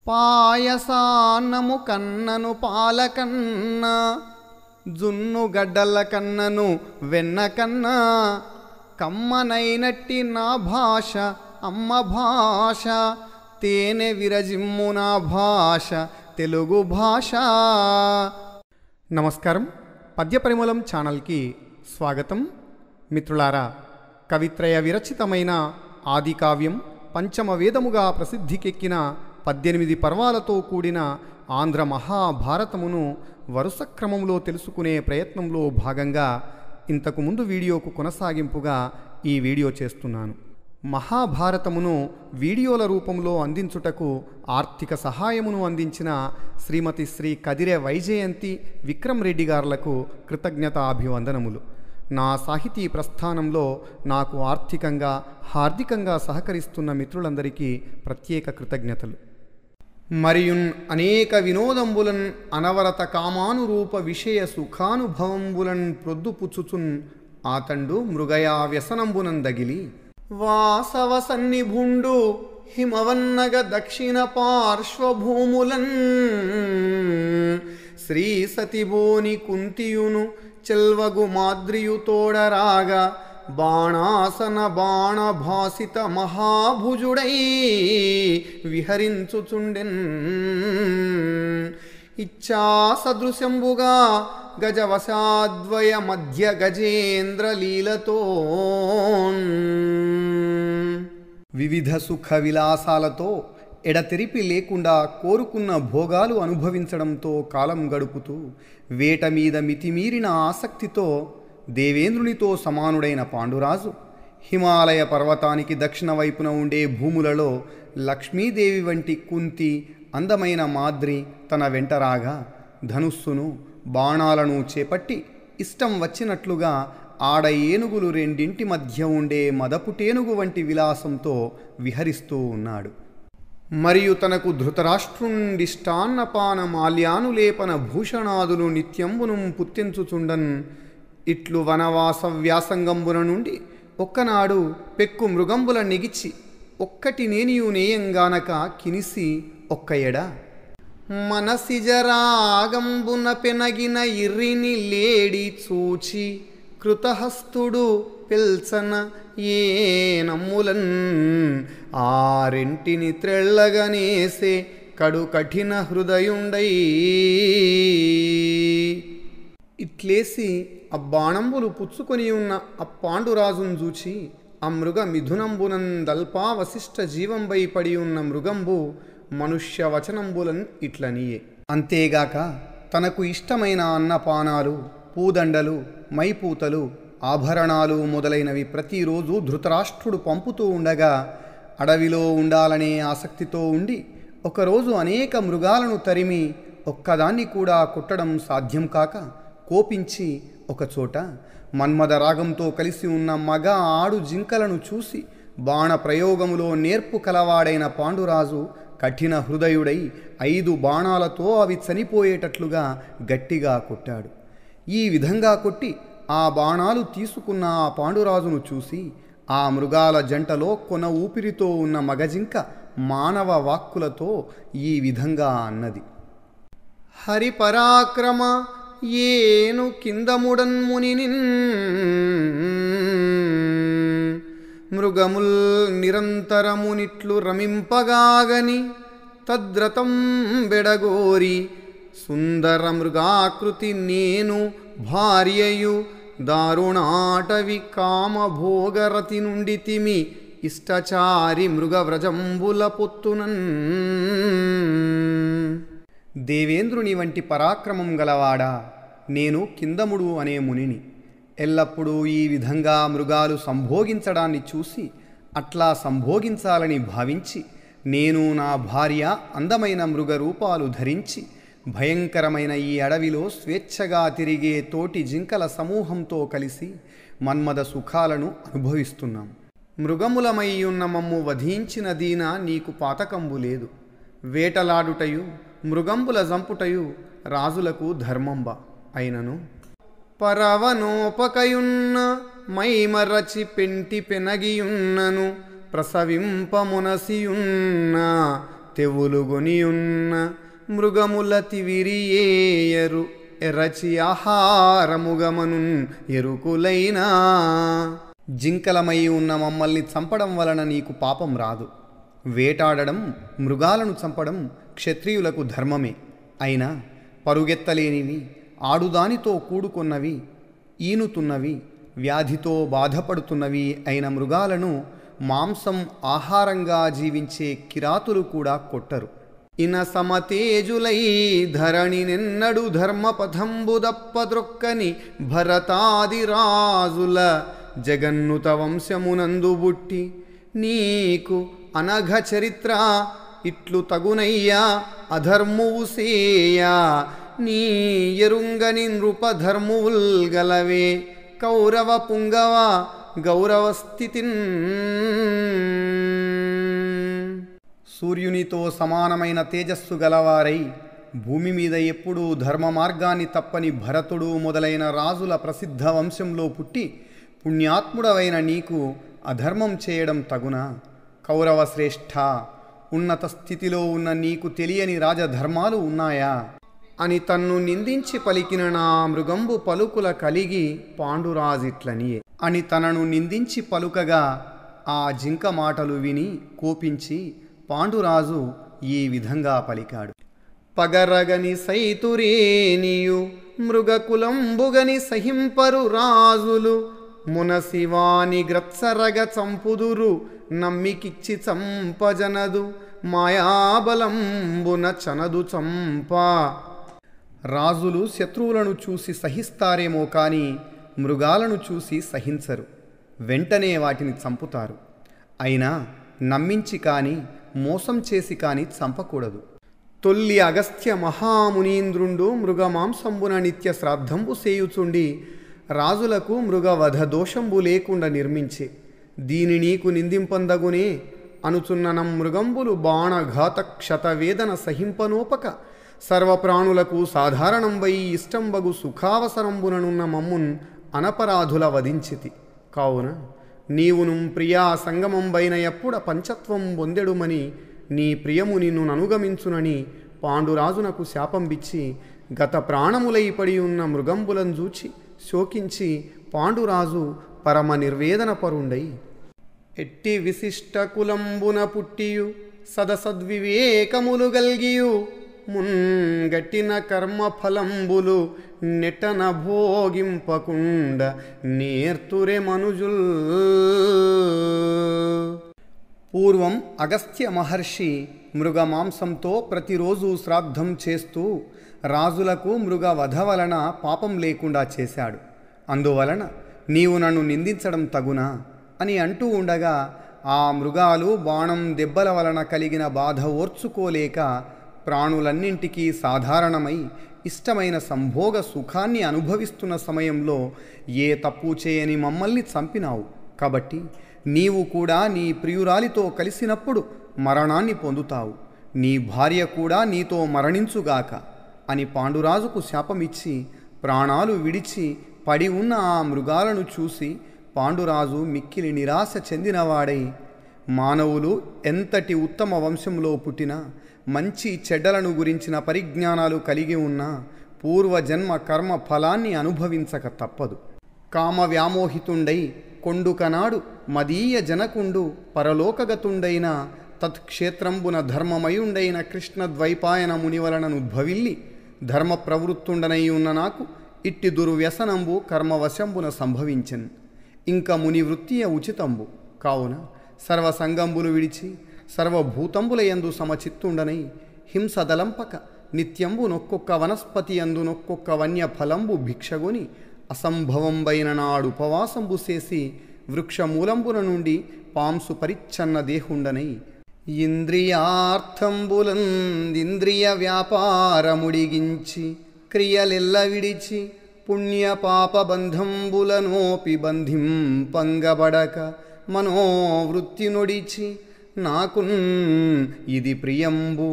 పాయసాన్నము కన్నను పాలకన్న జున్ను గడ్డల కన్నను వెన్న కన్నా కమ్మనైనట్టి నా భాష అమ్మ భాష తేనె విరజిమ్ము నా భాష తెలుగు భాష. నమస్కారం, పద్యపరిమళం ఛానల్కి స్వాగతం. మిత్రులారా, కవిత్రయ విరచితమైన ఆదికావ్యం పంచమ వేదముగా ప్రసిద్ధికెక్కిన 18 పర్వాలతో కూడిన ఆంధ్ర మహాభారతమును వరుస క్రమంలో తెలుసుకునే ప్రయత్నంలో భాగంగా ఇంతకుముందు వీడియోకు కొనసాగింపుగా ఈ వీడియో చేస్తున్నాను. మహాభారతమును వీడియోల రూపంలో అందించుటకు ఆర్థిక సహాయమును అందించిన శ్రీమతి శ్రీ కదిరె వైజయంతి విక్రమ్ రెడ్డి గారులకు కృతజ్ఞతాభివందనములు. నా సాహితీ ప్రస్థానంలో నాకు ఆర్థికంగా హార్దికంగా సహకరిస్తున్న మిత్రులందరికీ ప్రత్యేక కృతజ్ఞతలు. మరియున్ అనేక వినోదంబులన్ అనవరత కామానురూప విషయ సుఖానుభవంబులన్ ప్రొద్దుపుచ్చుచున్ ఆతండు మృగయా వ్యసనంబునందగిలి వాసవ సన్నిభుండు హిమవన్నగ దక్షిణ పార్శ్వభూములన్ శ్రీ సతిబోని కుంతియును చెల్వగు మాద్రియు తోడరాగా బాణాసన బాణభాసిత మహాభుజుడై విహరించుచుండెన్ ఇచ్చా సదృశంబుగా గజవశాద్వయ మధ్య గజేంద్ర లీలతో వివిధ సుఖ విలాసాలతో ఎడతెరిపి లేకుండా కోరుకున్న భోగాలు అనుభవించడంతో కాలం గడుపుతూ వేట మీద మితిమీరిన ఆసక్తితో దేవేంద్రునితో సమానుడైన పాండురాజు హిమాలయ పర్వతానికి దక్షిణ వైపున ఉండే భూములలో లక్ష్మీదేవి వంటి కుంతి అందమైన మాద్రి తన వెంటరాగా ధనుస్సును బాణాలను చేపట్టి ఇష్టం వచ్చినట్లుగా ఆడ ఏనుగులు రెండింటి మధ్య ఉండే మదపుటేనుగు వంటి విలాసంతో విహరిస్తూ ఉన్నాడు. మరియు తనకు ధృతరాష్ట్రుండిష్టాన్నపాన మాల్యానులేపన భూషణాదులు నిత్యంబును పుత్తించుచుండన్ ఇట్లు వనవాస వ్యాసంగంబున నుండి ఒక్కనాడు పెక్కు మృగంబుల నిగిచి ఒక్కటి నేనియు నేయంగానక కినిసి ఒక్క ఎడ మనసిజరాగంబున పెనగిన ఇర్రిని లేడి చూచి కృతహస్తుడు పిల్చన ఏ నమ్ములన్ ఆరెంటిని త్రెళ్ళగనేసే కడు కఠిన హృదయుండై ఇట్లేసి ఆ బాణంబులు పుచ్చుకొని ఉన్న ఆ పాండురాజును చూచి ఆ మృగ మిథునంబునందల్పా వశిష్ఠ జీవంబై పడి ఉన్న మృగంబు మనుష్య వచనంబులన్ ఇట్లనియే. అంతేగాక తనకు ఇష్టమైన అన్నపానాలు, పూదండలు, మైపూతలు, ఆభరణాలు మొదలైనవి ప్రతిరోజు ధృతరాష్ట్రుడు పంపుతూ ఉండగా అడవిలో ఉండాలనే ఆసక్తితో ఉండి ఒకరోజు అనేక మృగాలను తరిమి ఒక్కదాన్ని కూడా కొట్టడం సాధ్యం కాక కోపించి ఒకచోట మన్మద రాగంతో కలిసి ఉన్న మగ ఆడు జింకలను చూసి బాణ ప్రయోగములో నేర్పు కలవాడైన పాండురాజు కఠిన హృదయుడై 5 బాణాలతో అవి చనిపోయేటట్లుగా గట్టిగా కొట్టాడు. ఈ విధంగా కొట్టి ఆ బాణాలు తీసుకున్న ఆ పాండురాజును చూసి ఆ మృగాల జంటలో కొన ఊపిరితో ఉన్న మగజింక మానవ వాక్కులతో ఈ విధంగా అన్నది: హరి పరాక్రమ ఏను కిందముడన్మునినిన్ మృగముల్ నిరంతరమునిట్లు రమింపగాగని తద్రతం బెడగోరి సుందర మృగాకృతి నేను భార్యయు దారుణాటవి కామభోగరతి నుండి తిమి ఇష్టచారి మృగవ్రజంబుల పొత్తునన్. దేవేంద్రుని వంటి పరాక్రమం గలవాడా, నేను కిందముడు అనే మునిని. ఎల్లప్పుడూ ఈ విధంగా మృగాలు సంభోగించడాన్ని చూసి అట్లా సంభోగించాలని భావించి నేను నా భార్య అందమైన మృగ రూపాలు ధరించి భయంకరమైన ఈ అడవిలో స్వేచ్ఛగా తిరిగే తోటి జింకల సమూహంతో కలిసి మన్మద సుఖాలను అనుభవిస్తున్నాం. మృగములమై ఉన్న మమ్ము వధించిన దీన నీకు పాతకంబు లేదు. వేటలాడుటయు మృగంబుల జంపుటయు రాజులకు ధర్మంబ అయినను పరవనోపకయున్న మైమరచి పెంటి పెనగియున్నను ప్రసవింపమునసియున్న తెవులుగొనియున్న మృగముల తివిరియేయరు ఎరచి ఆహారముగమనున్ ఎరుకులైనా. జింకలమై ఉన్న మమ్మల్ని చంపడం వలన నీకు పాపం రాదు. వేటాడడం, మృగాలను చంపడం క్షత్రియులకు ధర్మమే. అయినా పరుగెత్తలేనివి, ఆడుదానితో కూడుకున్నవి, ఈనుతున్నవి, వ్యాధితో బాధపడుతున్నవి అయిన మృగాలను మాంసం ఆహారంగా జీవించే కిరాతులు కూడా కొట్టరు. ఇన సమతేజులై ధరణి నిన్నడు ధర్మపథంబుదప్పద్రొక్కని భరతాది రాజుల జగన్నుత వంశమునందు బుట్టి నీకు అనఘ చరిత్ర ఇట్లు తగునయ్యా అధర్మువు సేయా. నీ ఎరుంగని నృపధర్మువుల్ గలవే కౌరవ పుంగవ గౌరవ స్థితిన్. సూర్యునితో సమానమైన తేజస్సు గలవారై భూమి మీద ఎప్పుడూ ధర్మ మార్గాన్ని తప్పని భరతుడు మొదలైన రాజుల ప్రసిద్ధ వంశంలో పుట్టి పుణ్యాత్ముడవైన నీకు అధర్మం చేయడం తగునా? కౌరవ శ్రేష్ఠ, ఉన్నత స్థితిలో ఉన్న నీకు తెలియని రాజధర్మాలు ఉన్నాయా అని తన్ను నిందించి పలికిన నా మృగంబు పలుకుల కలిగి పాండురాజిట్లనియే అని తనను నిందించి పలుకగా ఆ జింక మాటలు విని కోపించి పాండురాజు ఈ విధంగా పలికాడు. పగరగని సైతురేనియు మృగకులంబుగని సహింపరు రాజులు మునశివాని గ్రత్సరగ చంపుదురు నమ్మికిచ్చి చంపజనదు మాయాబలంబున చనదు చంప. రాజులు శత్రువులను చూసి సహిస్తారేమో కానీ మృగాలను చూసి సహించరు, వెంటనే వాటిని చంపుతారు. అయినా నమ్మించి కానీ మోసం చేసి కానీ చంపకూడదు. తొల్లి అగస్త్య మహామునీంద్రుండు మృగమాంసంబున నిత్య శ్రాద్ధంబు సేయుచుండి రాజులకు మృగవధ దోషంబు లేకుండా నిర్మించే. దీని నీకు నిందింపందగునే అనుచున్ననం మృగంబులు బాణఘాత క్షతవేదన సహింపనోపక సర్వప్రాణులకు సాధారణంబై ఇష్టంబగు సుఖావసరంబుననున్న మమ్మున్ అనపరాధుల వధించితి. కావున నీవును ప్రియా సంగమంబైన ఎప్పుడ పంచత్వం పొందెడుమని నీ ప్రియము నిన్ను ననుగమించునని పాండురాజునకు శాపంబిచ్చి గత ప్రాణములై పడి ఉన్న మృగంబులను చూచి శోకించి పాండురాజు పరమ నిర్వేదన పరుండై ఎట్టి విశిష్ట కులంబున పుట్టియు సదసద్వివేకములు గల్గియు మున్గట్టిన కర్మఫలంబులు నెట్టన భోగింపకుండ నేర్తురే మనుజుల్. పూర్వం అగస్త్య మహర్షి మృగమాంసంతో ప్రతిరోజు శ్రాద్ధం చేస్తూ రాజులకు మృగ వధ వలన పాపం లేకుండా చేశాడు. అందువలన నీవు నన్ను నిందించడం తగునా అని అంటూ ఉండగా ఆ మృగాలు బాణం దెబ్బల వలన కలిగిన బాధ ఓర్చుకోలేక ప్రాణులన్నింటికీ సాధారణమై ఇష్టమైన సంభోగ సుఖాన్ని అనుభవిస్తున్న సమయంలో ఏ తప్పు చేయని మమ్మల్ని చంపినావు. కాబట్టి నీవు కూడా నీ ప్రియురాలితో కలిసినప్పుడు మరణాన్ని పొందుతావు. నీ భార్య కూడా నీతో మరణించుగాక అని పాండురాజుకు శాపమిచ్చి ప్రాణాలు విడిచి పడి ఉన్న ఆ మృగాలను చూసి పాండురాజు మిక్కిలి నిరాశ చెందినవాడై, మానవులు ఎంతటి ఉత్తమ వంశంలో పుట్టినా మంచి చెడ్డలను గురించిన పరిజ్ఞానాలు కలిగి ఉన్న పూర్వజన్మ కర్మ ఫలాన్ని అనుభవించక తప్పదు. కామ వ్యామోహితుండై కొండుకనాడు మదీయ జనకుండు పరలోకగతుండైన తత్క్షేత్రంబున ధర్మమయుండైన కృష్ణద్వైపాయన మునివలననుద్భవిల్లి ధర్మ ప్రవృత్తుండనై ఉన్న నాకు ఇట్టి దుర్వ్యసనంబు కర్మవశంబున సంభవించెన్. ఇంక ముని వృత్తియ ఉచితంబు కావున సర్వసంగంబులు విడిచి సర్వభూతంబుల యందు సమచిత్తుండనై హింసదలంపక నిత్యంబు నొక్కొక్క వనస్పతి యందు నొక్కొక్క వన్య ఫలంబు భిక్షగొని అసంభవంబైన నాడు ఉపవాసంబు చేసి వృక్షమూలంబున నుండి పాంసు పరిచ్ఛన్న దేహుండనై ఇంద్రియార్థంబులందింద్రియ వ్యాపారముడిగించి క్రియలెల్ల విడిచి పుణ్యపాప బంధంబులనోపి బంధింపంగబడక మనోవృత్తి నొడిచి నాకున్ ఇది ప్రియంబు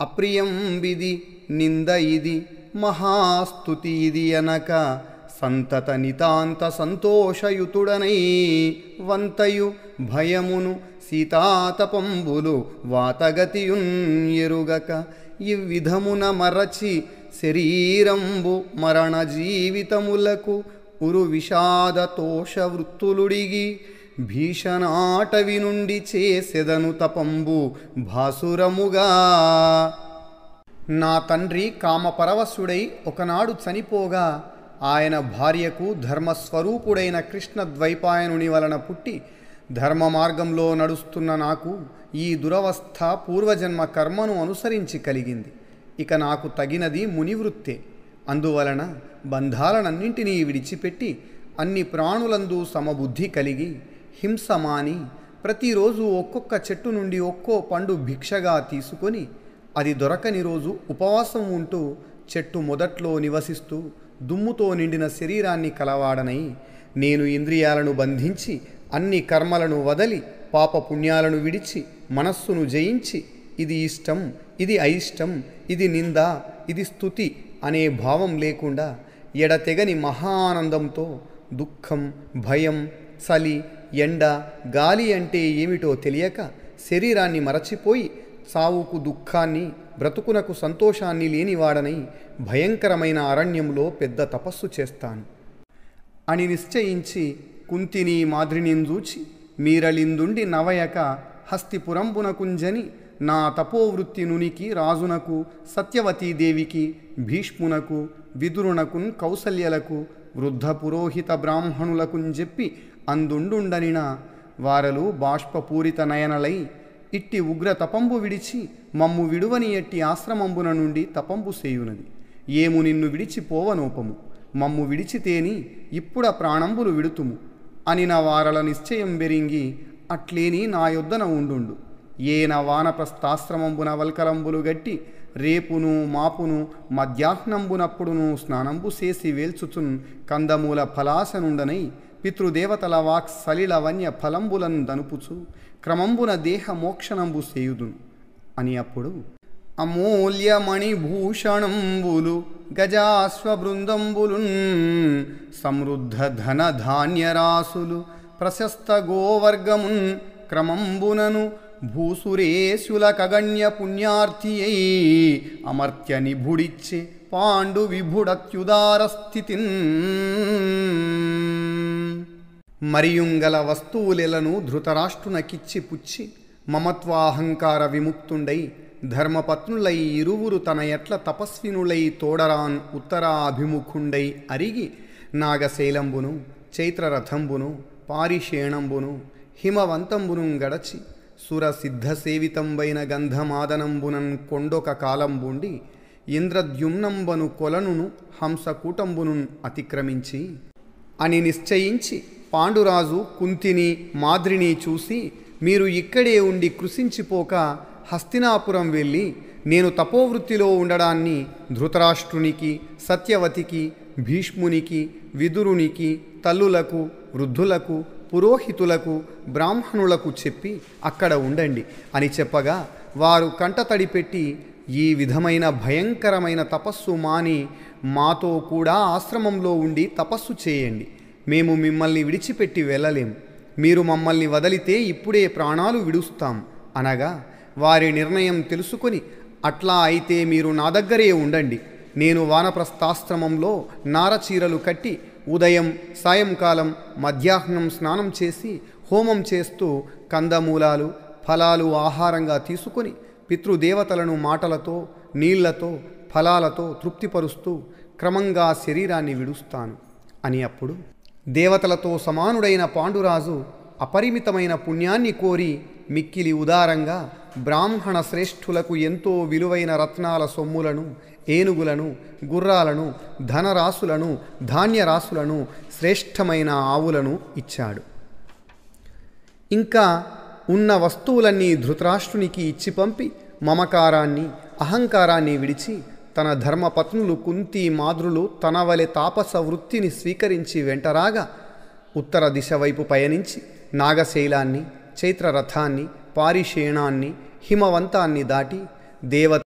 అప్రియంబిది నింద ఇది మహాస్తుతి ఇది అనక సంతత నితాంత సంతోషయుతుడనై వంతయు భయమును సీతాతపంబులు వాతగతియున్ ఎరుగక ఇవ్విధమున మరచి శరీరంబు మరణ జీవితములకు ఉరు విషాద తోష వృత్తులుడిగి భీషణాటవి నుండి చేసెదను తపంబు భాసురముగా. నా తండ్రి కామపరవశుడై ఒకనాడు చనిపోగా ఆయన భార్యకు ధర్మస్వరూపుడైన కృష్ణద్వైపాయనుని వలన పుట్టి ధర్మ మార్గంలో నడుస్తున్న నాకు ఈ దురవస్థ పూర్వజన్మ కర్మను అనుసరించి కలిగింది. ఇక నాకు తగినది మునివృత్తే. అందువలన బంధాలనన్నింటినీ విడిచిపెట్టి అన్ని ప్రాణులందు సమబుద్ధి కలిగి హింస మాని ప్రతిరోజు ఒక్కొక్క చెట్టు నుండి ఒక్కో పండు భిక్షగా తీసుకొని అది దొరకని రోజు ఉపవాసం ఉంటూ చెట్టు మొదట్లో నివసిస్తూ దుమ్ముతో నిండిన శరీరాన్ని కలవాడనై నేను ఇంద్రియాలను బంధించి అన్ని కర్మలను వదలి పాపపుణ్యాలను విడిచి మనస్సును జయించి ఇది ఇష్టం, ఇది అయిష్టం, ఇది నింద, ఇది స్తుతి అనే భావం లేకుండా ఎడతెగని మహానందంతో దుఃఖం, భయం, చలి, ఎండ, గాలి అంటే ఏమిటో తెలియక శరీరాన్ని మరచిపోయి సావుకు దుఃఖాన్ని, బ్రతుకునకు సంతోషాన్ని లేనివాడనై భయంకరమైన అరణ్యంలో పెద్ద తపస్సు చేస్తాను అని నిశ్చయించి కుంతిని మాద్రినింజూచి మీరలిందుండి నవయక హస్తిపురంబునకుంజని నా తపోవృత్తి నునికి రాజునకు సత్యవతీదేవికి భీష్మునకు విదురునకున్ కౌసల్యలకు వృద్ధ పురోహిత బ్రాహ్మణులకుని అందుండుండనిన వారలు బాష్పపూరిత నయనలై ఇట్టి ఉగ్ర తపంబు విడిచి మమ్ము విడువని ఎట్టి ఆశ్రమంబున నుండి తపంబు సేయునది. ఏము నిన్ను విడిచి పోవనోపము, మమ్ము విడిచితేని ఇప్పుడ ప్రాణంబులు విడుతుము అని నా వారల నిశ్చయం బెరింగి అట్లేని నా యొద్దన ఉండుండు. ఏన వానప్రస్థాశ్రమంబున వల్కలంబులు గట్టి రేపును మాపును మధ్యాహ్నంబునప్పుడును స్నానంబు చేసి వేల్చుచున్ కందమూల ఫలాసనుండనై పితృదేవతల వాక్ సలిల వన్య ఫలంబులను దనుపుచు క్రమంబున దేహ మోక్షణంబు సేయుదును అని అప్పుడు అమూల్యమణిభూషణంబులు గజాశ్వబృందంబులున్ సమృద్ధ ధన ధాన్యరాసులు ప్రశస్త గోవర్గమున్ క్రమంబునను భూసురేశుల కగణ్య పుణ్యార్థియై అమర్త్య నిభుడిచ్చే పాండు విభుడత్యుదార స్థితిన్ మరియుంగల వస్తువులెలను ధృతరాష్ట్రునకిచ్చి పుచ్చి మమత్వాహంకార విముక్తుండై ధర్మపత్నులై ఇరువురు తన ఎట్ల తపస్వినులై తోడరాన్ ఉత్తరాభిముఖుండై అరిగి నాగశైలంబును చైత్రరథంబును పారిషేణంబును హిమవంతంబును గడచి సురసిద్ధసేవితంబైన గంధమాదనంబునన్ కొండొక కాలంబుండి ఇంద్రద్యుమ్నంబను కొలనును హంసకూటంబును అతిక్రమించి అని నిశ్చయించి పాండురాజు కుంతిని మాద్రిని చూసి మీరు ఇక్కడే ఉండి కృశించిపోక హస్తినాపురం వెళ్ళి నేను తపోవృత్తిలో ఉండడాన్ని ధృతరాష్ట్రునికి, సత్యవతికి, భీష్మునికి, విదురునికి, తల్లులకు, వృద్ధులకు, పురోహితులకు, బ్రాహ్మణులకు చెప్పి అక్కడ ఉండండి అని చెప్పగా వారు కంటతడి పెట్టి ఈ విధమైన భయంకరమైన తపస్సు మాని మాతో కూడా ఆశ్రమంలో ఉండి తపస్సు చేయండి, మేము మిమ్మల్ని విడిచిపెట్టి వెళ్ళలేం, మీరు మమ్మల్ని వదిలితే ఇప్పుడే ప్రాణాలు విడుస్తాం అనగా వారి నిర్ణయం తెలుసుకొని అట్లా అయితే మీరు నా దగ్గరే ఉండండి, నేను వానప్రస్థాశ్రమంలో నారచీరలు కట్టి ఉదయం సాయంకాలం మధ్యాహ్నం స్నానం చేసి హోమం చేస్తూ కందమూలాలు ఫలాలు ఆహారంగా తీసుకొని పితృదేవతలను మాటలతో నీళ్లతో ఫలాలతో తృప్తిపరుస్తూ క్రమంగా శరీరాన్ని విడుస్తాను అని అప్పుడు దేవతలతో సమానుడైన పాండురాజు అపరిమితమైన పుణ్యాన్ని కోరి మిక్కిలి ఉదారంగా బ్రాహ్మణ శ్రేష్ఠులకు ఎంతో విలువైన రత్నాల సొమ్ములను, ఏనుగులను, గుర్రాలను, ధనరాశులను, ధాన్యరాశులను, శ్రేష్టమైన ఆవులను ఇచ్చాడు. ఇంకా ఉన్న వస్తువులన్నీ ధృతరాష్ట్రునికి ఇచ్చి పంపి మమకారాన్ని, అహంకారాన్ని విడిచి తన ధర్మపత్నులు కుంతి మాద్రులు తన వలె తాపస వృత్తిని స్వీకరించి వెంటరాగా ఉత్తర దిశ వైపు పయనించి నాగశైలాన్ని, చైత్రరథాన్ని, పారిషేణాన్ని, హిమవంతాన్ని దాటి దేవత